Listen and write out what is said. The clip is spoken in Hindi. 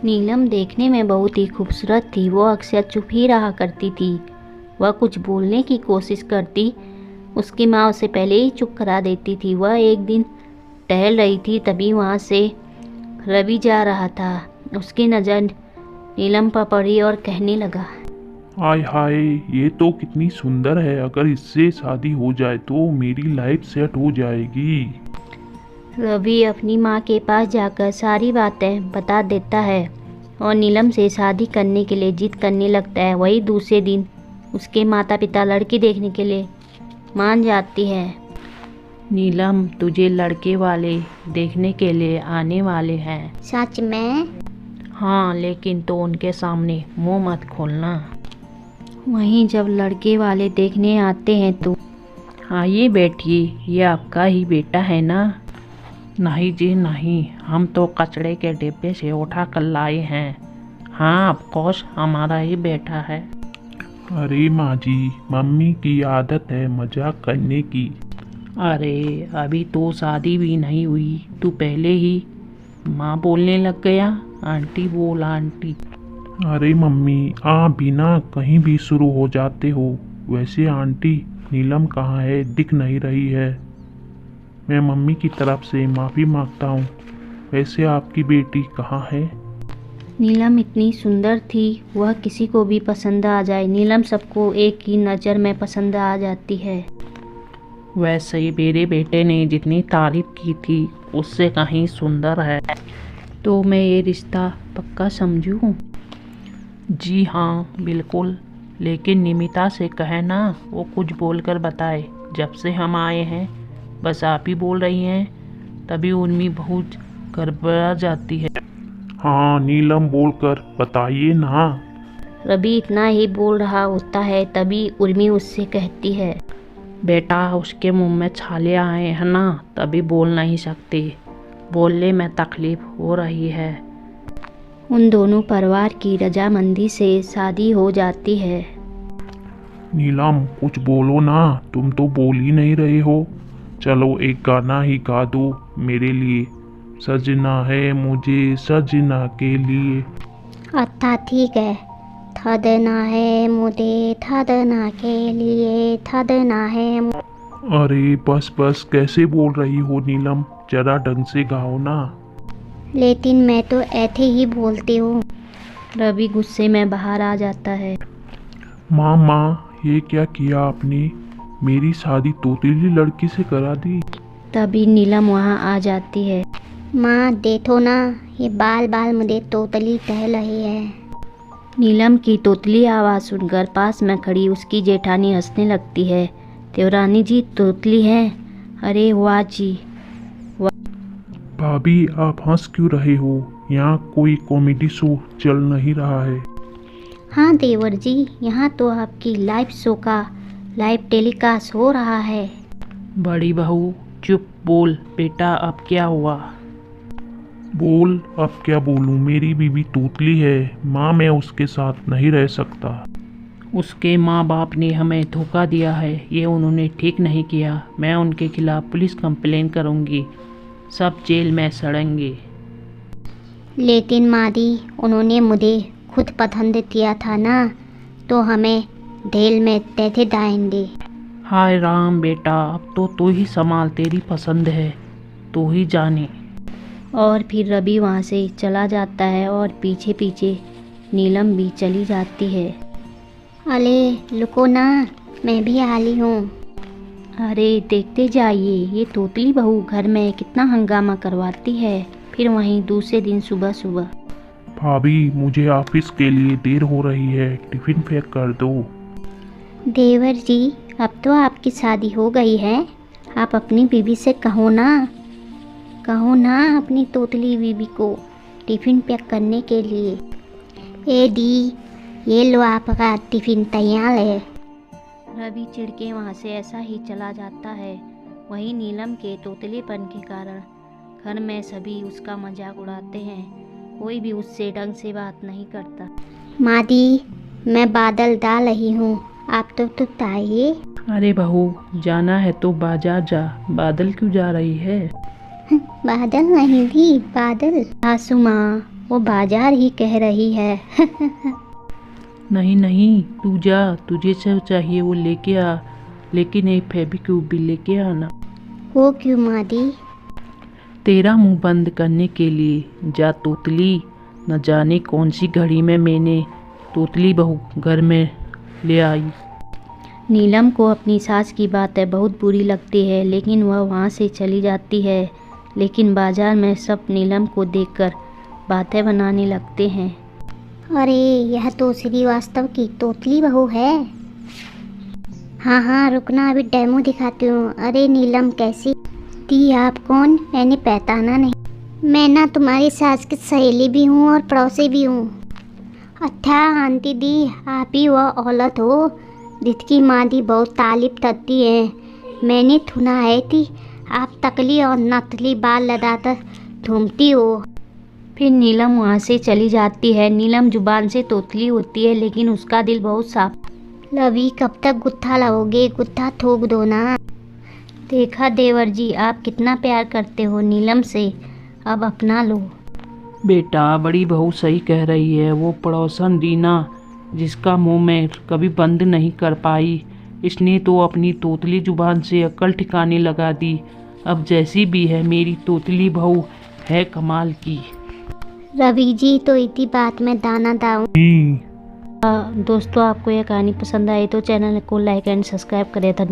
नीलम देखने में बहुत ही खूबसूरत थी। वो अक्सर चुप ही रहा करती थी। वह कुछ बोलने की कोशिश करती, उसकी माँ उसे पहले ही चुप करा देती थी। वह एक दिन टहल रही थी, तभी वहाँ से रवि जा रहा था। उसकी नज़र नीलम पर पड़ी और कहने लगा, हाय हाय, ये तो कितनी सुंदर है। अगर इससे शादी हो जाए तो मेरी लाइफ सेट हो जाएगी। रवि अपनी माँ के पास जाकर सारी बातें बता देता है और नीलम से शादी करने के लिए जिद करने लगता है। वही दूसरे दिन उसके माता पिता लड़की देखने के लिए मान जाती है। नीलम, तुझे लड़के वाले देखने के लिए आने वाले हैं। सच में? हाँ, लेकिन तो उनके सामने मुंह मत खोलना। वहीं जब लड़के वाले देखने आते हैं तो आइए बैठिए, ये आपका ही बेटा है ना? नहीं जी नहीं, हम तो कचड़े के डिब्बे से उठा कर लाए हैं। हाँ, ऑफकोर्स हमारा ही बेटा है। अरे माँ जी, मम्मी की आदत है मजाक करने की। अरे अभी तो शादी भी नहीं हुई, तू पहले ही माँ बोलने लग गया। आंटी बोल आंटी। अरे मम्मी, आप भी ना कहीं भी शुरू हो जाते हो। वैसे आंटी, नीलम कहाँ है? दिख नहीं रही है। मैं मम्मी की तरफ से माफ़ी मांगता हूँ। वैसे आपकी बेटी कहाँ है? नीलम इतनी सुंदर थी, वह किसी को भी पसंद आ जाए। नीलम सबको एक ही नज़र में पसंद आ जाती है। वैसे ही मेरे बेटे ने जितनी तारीफ की थी उससे कहीं सुंदर है। तो मैं ये रिश्ता पक्का समझूं? जी हाँ बिल्कुल, लेकिन निमिता से कहे ना वो कुछ बोलकर बताए। जब से हम आए हैं बस आप ही बोल रही हैं, तभी उनमें बहुत गड़बड़ा जाती है। हाँ नीलम, बोलकर बताइए ना। रवि इतना ही बोल रहा होता है, तभी उर्मी उससे कहती है, बेटा उसके मुंह में छाले आए हैं ना, तभी बोल नहीं सकते। बोलने में तकलीफ हो रही है। उन दोनों परिवार की रजामंदी से शादी हो जाती है। नीलम कुछ बोलो ना, तुम तो बोल ही नहीं रहे हो। चलो एक गाना ही गा दो मेरे लिए। सजना है मुझे सजना के लिए। अच्छा ठीक है। थदना है मुझे थदना के लिए, थदना है अरे बस बस, कैसे बोल रही हो नीलम? जरा ढंग से गाओ ना। लेकिन मैं तो ऐसे ही बोलती हूँ। रवि गुस्से में बाहर आ जाता है। माँ, ये क्या किया आपने? मेरी शादी तोतीली लड़की से करा दी। तभी नीलम वहाँ आ जाती है। माँ देखो ना, ये बाल बाल मुझे तोतली कह रही है। नीलम की तोतली आवाज़ सुनकर पास में खड़ी उसकी जेठानी हंसने लगती है। देवरानी जी तोतली हैं? अरे वाह जी। भाभी, आप हंस क्यों रहे हो? यहाँ कोई कॉमेडी शो चल नहीं रहा है। हाँ देवर जी, यहाँ तो आपकी लाइव शो का लाइव टेलीकास्ट हो रहा है। बड़ी बहू चुप, बोल बेटा अब क्या हुआ? बोल, अब क्या बोलूँ? मेरी बीवी तोतली है माँ, मैं उसके साथ नहीं रह सकता। उसके माँ बाप ने हमें धोखा दिया है, ये उन्होंने ठीक नहीं किया। मैं उनके खिलाफ पुलिस कंप्लेन करूँगी, सब जेल में सड़ेंगे। लेकिन मादी, उन्होंने मुझे खुद पसंद किया था ना, तो हमें जेल में कैसे डालेंगे? हाय राम बेटा, अब तो तू ही संभाल, तेरी पसंद है तू ही जाने। और फिर रवि वहाँ से चला जाता है और पीछे पीछे नीलम भी चली जाती है। अरे लुको ना, मैं भी आ रही हूँ। अरे देखते जाइए, ये तोतली बहू घर में कितना हंगामा करवाती है। फिर वहीं दूसरे दिन सुबह सुबह, भाभी, मुझे ऑफिस के लिए देर हो रही है, टिफिन पैक कर दो। देवर जी अब तो आपकी शादी हो गई है, आप अपनी बीवी से कहो ना अपनी तोतली बीवी को टिफ़िन पैक करने के लिए। ए दी, ये लो आपका टिफ़िन तैयार है। रवि चिढ़ के वहाँ से ऐसा ही चला जाता है। वहीं नीलम के तोतलेपन के कारण घर में सभी उसका मजाक उड़ाते हैं। कोई भी उससे ढंग से बात नहीं करता। मादी, मैं बादल डाल रही हूँ, आप तो आइए। अरे बहू, जाना है तो बाजार जा, बादल क्यों जा रही है? बादल नहीं थी, बादल। सासू माँ, वो बाजार ही कह रही है। नहीं नहीं, तू जा, तुझे जो चाहिए वो लेके आ, लेकिन एक फेविक्विक भी लेके आना। वो क्यों मादी? तेरा मुंह बंद करने के लिए। जा तोतली, न जाने कौन सी घड़ी में मैंने तोतली बहू घर में ले आई। नीलम को अपनी सास की बातें बहुत बुरी लगती है, लेकिन वह वहाँ से चली जाती है। लेकिन बाजार में सब नीलम को देखकर बातें बनाने लगते हैं। अरे यह तो श्रीवास्तव की तोतली बहू है। हाँ हाँ रुकना, अभी डेमो दिखाती हूँ। अरे नीलम कैसी थी? आप कौन? मैंने पहचाना नहीं। मैं ना तुम्हारी सास की सहेली भी हूँ और पड़ोसी भी हूँ। अच्छा आंटी दी, आप ही वह औरत हो जिसकी माँ दी बहुत तारीफ करती है। मैंने सुना है कि आप तकली और नकली बाल लगाकर घूमती हो। फिर नीलम वहाँ से चली जाती है। नीलम जुबान से तोतली होती है, लेकिन उसका दिल बहुत साफ। लवी कब तक गुत्था लाओगे? गुत्था थोक दो ना। देखा देवर जी, आप कितना प्यार करते हो नीलम से, अब अपना लो। बेटा बड़ी बहू सही कह रही है। वो पड़ोसन रीना, जिसका मुंह मैं कभी बंद नहीं कर पाई, इसने तो अपनी तोतली जुबान से अक्ल ठिकाने लगा दी। अब जैसी भी है मेरी तोतली बहू है कमाल की। रवि जी तो इसी बात में दाना दाऊं। दोस्तों आपको यह कहानी पसंद आई तो चैनल को लाइक एंड सब्सक्राइब करें। धन्यवाद।